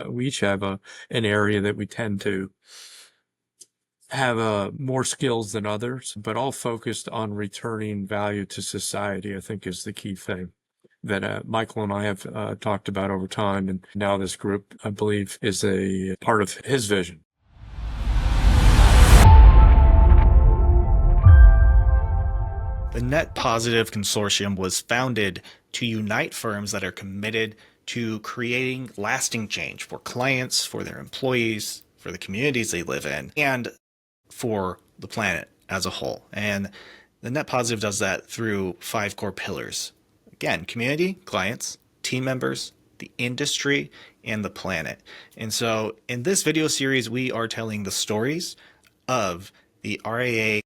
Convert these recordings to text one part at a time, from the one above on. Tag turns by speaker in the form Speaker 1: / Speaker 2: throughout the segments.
Speaker 1: We each have an area that we tend to have more skills than others, but all focused on returning value to society, I think is the key thing that Michael and I have talked about over time. And now this group, I believe, is a part of his vision.
Speaker 2: The Net Positive Consortium was founded to unite firms that are committed to creating lasting change for clients, for their employees, for the communities they live in, and for the planet as a whole. And the Net Positive does that through 5 core pillars. Again, community, clients, team members, the industry, and the planet. And so in this video series, we are telling the stories of the RAA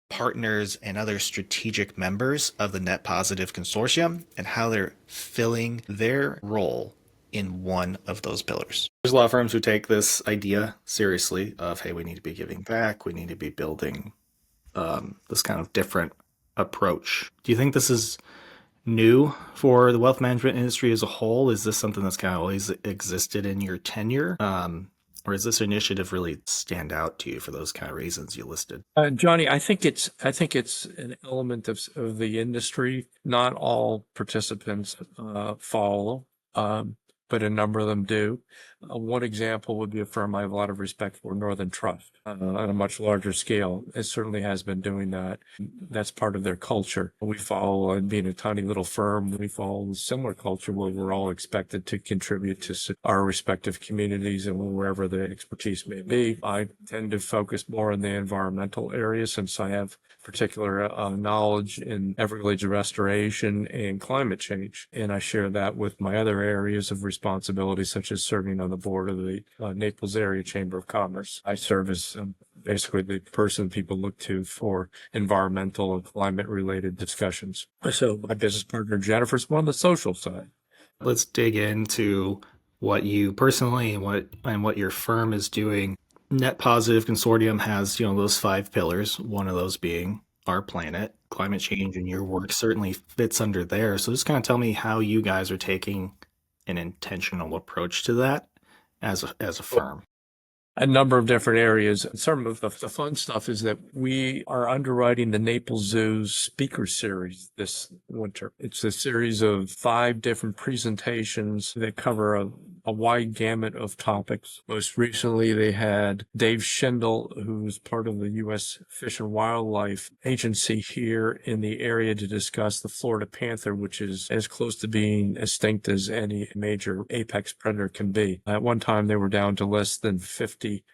Speaker 2: partners and other strategic members of the Net Positive Consortium and how they're filling their role in one of those pillars. There's a lot of firms who take this idea seriously of, hey, we need to be giving back, we need to be building this kind of different approach. Do you think this is new for the wealth management industry as a whole? Is this something that's kind of always existed in your tenure? Or does this initiative really stand out to you for those kind of reasons you listed?
Speaker 1: Johnny, I think it's an element of the industry. Not all participants follow, but a number of them do. One example would be a firm I have a lot of respect for, Northern Trust, on a much larger scale. It certainly has been doing that. That's part of their culture. We follow, and being a tiny little firm, we follow a similar culture where we're all expected to contribute to our respective communities and wherever the expertise may be. I tend to focus more on the environmental area since I have particular knowledge in Everglades restoration and climate change. And I share that with my other areas of responsibility, such as serving on the board of the Naples Area Chamber of Commerce. I serve as basically the person people look to for environmental and climate related discussions. So my business partner, Jennifer's more on the social side.
Speaker 2: Let's dig into what you personally and what your firm is doing. Net Positive Consortium has, those 5 pillars, one of those being our planet. Climate change and your work certainly fits under there. So just kind of tell me how you guys are taking an intentional approach to that as a firm.
Speaker 1: A number of different areas. Some of the fun stuff is that we are underwriting the Naples Zoo's speaker series this winter. It's a series of 5 different presentations that cover a wide gamut of topics. Most recently, they had Dave Schindel, who's part of the U.S. Fish and Wildlife Agency here in the area, to discuss the Florida panther, which is as close to being extinct as any major apex predator can be. At one time, they were down to less than 50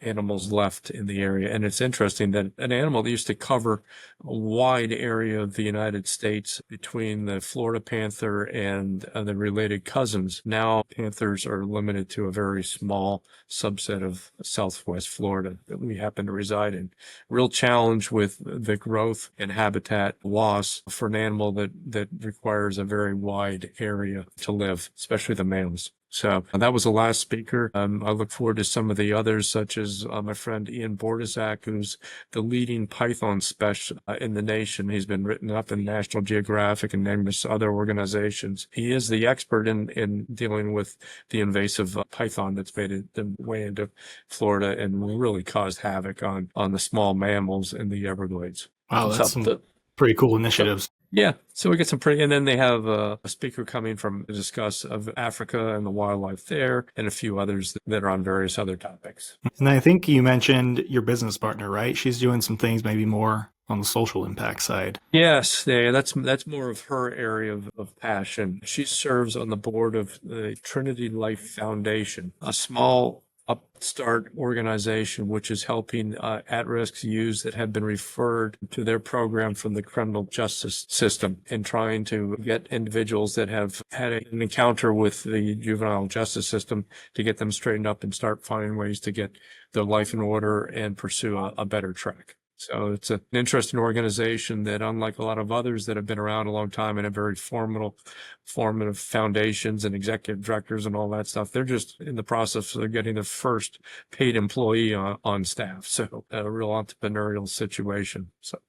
Speaker 1: animals left in the area. And it's interesting that an animal that used to cover a wide area of the United States between the Florida panther and the related cousins, now panthers are limited to a very small subset of Southwest Florida that we happen to reside in. Real challenge with the growth and habitat loss for an animal that requires a very wide area to live, especially the males. So that was the last speaker. I look forward to some of the others, such as my friend Ian Bordizak, who's the leading python specialist in the nation. He's been written up in National Geographic and numerous other organizations. He is the expert in dealing with the invasive python that's made it the way into Florida and really caused havoc on the small mammals in the Everglades.
Speaker 2: Wow, that's some pretty cool initiatives.
Speaker 1: Yeah, so we get some and then they have a speaker coming to discuss of Africa and the wildlife there, and a few others that are on various other topics.
Speaker 2: And I think you mentioned your business partner, right? She's doing some things maybe more on the social impact side.
Speaker 1: Yes, yeah, that's more of her area of passion. She serves on the board of the Trinity Life Foundation, a small upstart organization which is helping at-risk youths that have been referred to their program from the criminal justice system, and trying to get individuals that have had an encounter with the juvenile justice system to get them straightened up and start finding ways to get their life in order and pursue a better track. So it's an interesting organization that, unlike a lot of others that have been around a long time and have very formative foundations and executive directors and all that stuff, they're just in the process of getting the first paid employee on staff. So a real entrepreneurial situation. So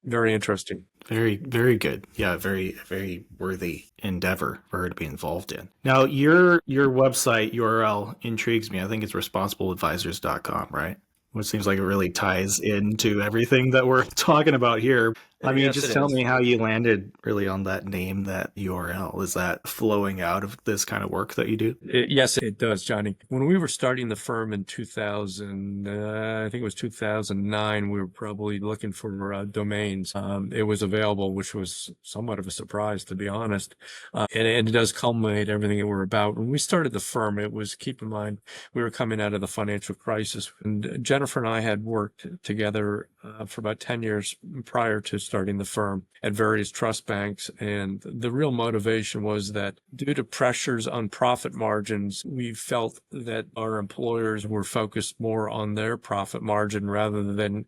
Speaker 1: very interesting.
Speaker 2: Very, very good. Yeah, very, very worthy endeavor for her to be involved in. Now, your website URL intrigues me. I think it's responsibleadvisors.com, right? Which seems like it really ties into everything that we're talking about here. I mean,
Speaker 1: Yes,
Speaker 2: just
Speaker 1: it
Speaker 2: tell
Speaker 1: is.
Speaker 2: me how you landed really on that name, that URL. Is that flowing out of this kind of work that you do?
Speaker 1: Yes, it does, Johnny. When we were starting the firm in 2000, I think it was 2009, we were probably looking for domains. It was available, which was somewhat of a surprise, to be honest. And it does culminate everything that we're about. When we started the firm, it was, keep in mind, we were coming out of the financial crisis. And Jennifer and I had worked together for about 10 years prior to starting the firm at various trust banks. And the real motivation was that due to pressures on profit margins, we felt that our employers were focused more on their profit margin rather than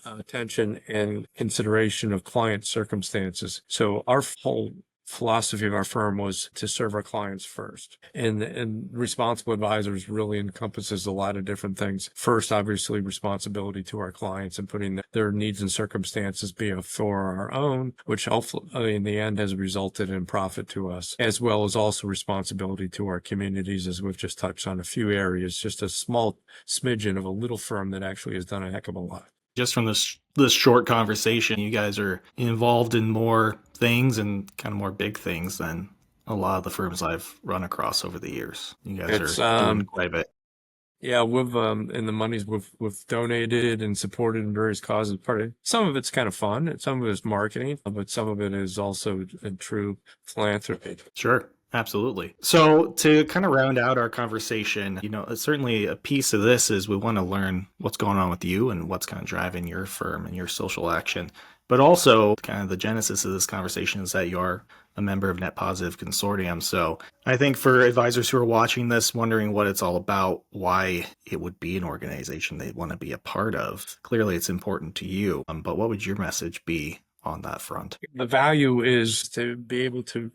Speaker 1: attention and consideration of client circumstances. So our whole philosophy of our firm was to serve our clients first. And responsible advisors really encompasses a lot of different things. First, obviously, responsibility to our clients and putting their needs and circumstances before our own, which hopefully in the end has resulted in profit to us, as well as also responsibility to our communities, as we've just touched on a few areas, just a small smidgen of a little firm that actually has done a heck of a lot.
Speaker 2: Just from this short conversation, you guys are involved in more things and kind of more big things than a lot of the firms I've run across over the years. You guys
Speaker 1: It's
Speaker 2: are doing quite a bit.
Speaker 1: Yeah, we've in the monies we've donated and supported in various causes. Some of it's kind of fun, and some of it's marketing, but some of it is also a true philanthropy.
Speaker 2: Sure. Absolutely. So to kind of round out our conversation, certainly a piece of this is we want to learn what's going on with you and what's kind of driving your firm and your social action. But also kind of the genesis of this conversation is that you're a member of Net Positive Consortium. So I think for advisors who are watching this, wondering what it's all about, why it would be an organization they'd want to be a part of, clearly it's important to you. But what would your message be on that front?
Speaker 1: The value is to be able to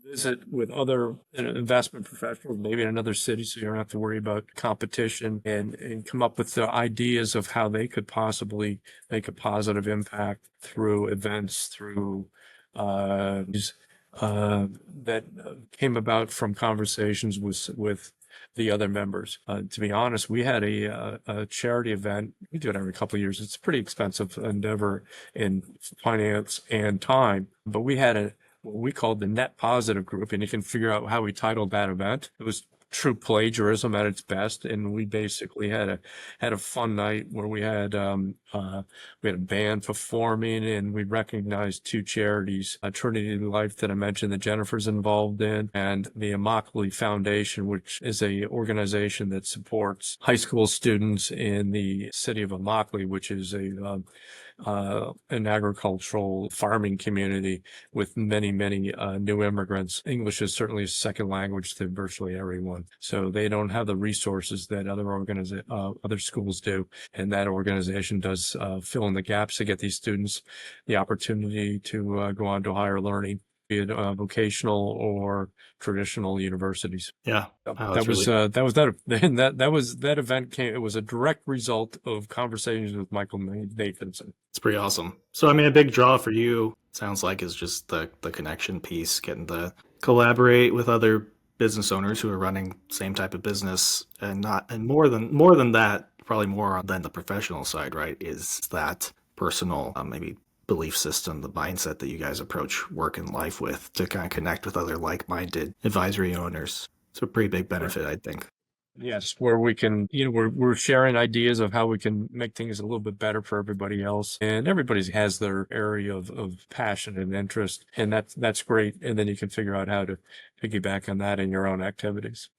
Speaker 1: visit with other investment professionals, maybe in another city, so you don't have to worry about competition, and come up with the ideas of how they could possibly make a positive impact through events, through that came about from conversations with the other members. To be honest, we had a charity event. We do it every couple of years. It's a pretty expensive endeavor in finance and time, but we had what we called the Net Positive Group, and you can figure out how we titled that event. It was true plagiarism at its best, and we basically had a fun night where we had a band performing, and we recognized two charities, Trinity Life that I mentioned that Jennifer's involved in, and the Immokalee Foundation, which is a organization that supports high school students in the city of Immokalee, which is an agricultural farming community with many, many new immigrants. English is certainly a second language to virtually everyone. So they don't have the resources that other schools do. And that organization does fill in the gaps to get these students the opportunity to go on to higher learning, be it vocational or traditional universities.
Speaker 2: Yeah.
Speaker 1: So
Speaker 2: Oh,
Speaker 1: that
Speaker 2: that's
Speaker 1: was
Speaker 2: really
Speaker 1: that event came. It was a direct result of conversations with Michael Nathanson.
Speaker 2: It's pretty awesome. So, I mean, a big draw for you sounds like is just the connection piece, getting to collaborate with other business owners who are running same type of business, and more than that, probably more than the professional side, right? Is that personal, maybe belief system, the mindset that you guys approach work and life with to kind of connect with other like-minded advisory owners. It's a pretty big benefit, I think.
Speaker 1: Yes, where we can, we're sharing ideas of how we can make things a little bit better for everybody else. And everybody has their area of passion and interest, and that's great. And then you can figure out how to piggyback on that in your own activities.